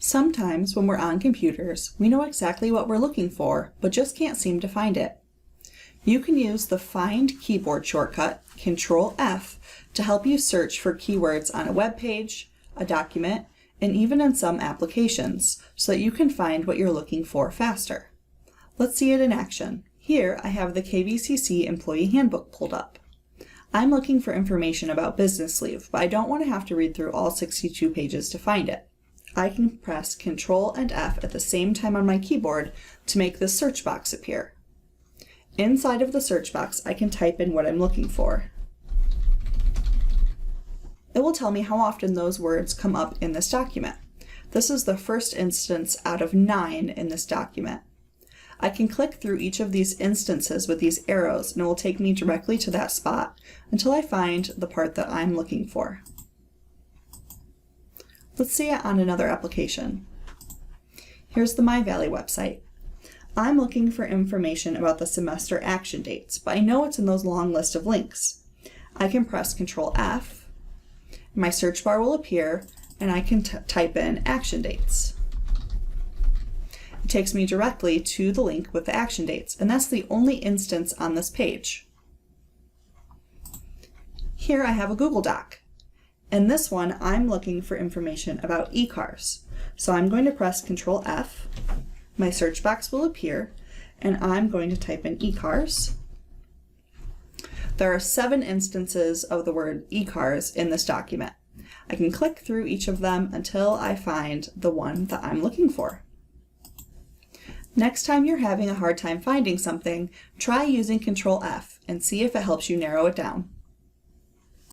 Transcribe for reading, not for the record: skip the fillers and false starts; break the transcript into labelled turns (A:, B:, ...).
A: Sometimes when we're on computers, we know exactly what we're looking for, but just can't seem to find it. You can use the Find keyboard shortcut, Ctrl F, to help you search for keywords on a web page, a document, and even in some applications, so that you can find what you're looking for faster. Let's see it in action. Here I have the KVCC Employee Handbook pulled up. I'm looking for information about business leave, but I don't want to have to read through all 62 pages to find it. I can press Ctrl and F at the same time on my keyboard to make this search box appear. Inside of the search box, I can type in what I'm looking for. It will tell me how often those words come up in this document. This is the first instance out of 9 in this document. I can click through each of these instances with these arrows and it will take me directly to that spot until I find the part that I'm looking for. Let's see it on another application. Here's the My Valley website. I'm looking for information about the semester action dates, but I know it's in those long list of links. I can press Ctrl F, my search bar will appear, and I can type in action dates. It takes me directly to the link with the action dates, and that's the only instance on this page. Here I have a Google Doc. In this one, I'm looking for information about e-cars. So I'm going to press Ctrl F, my search box will appear, and I'm going to type in e-cars. There are 7 instances of the word e-cars in this document. I can click through each of them until I find the one that I'm looking for. Next time you're having a hard time finding something, try using Ctrl F and see if it helps you narrow it down.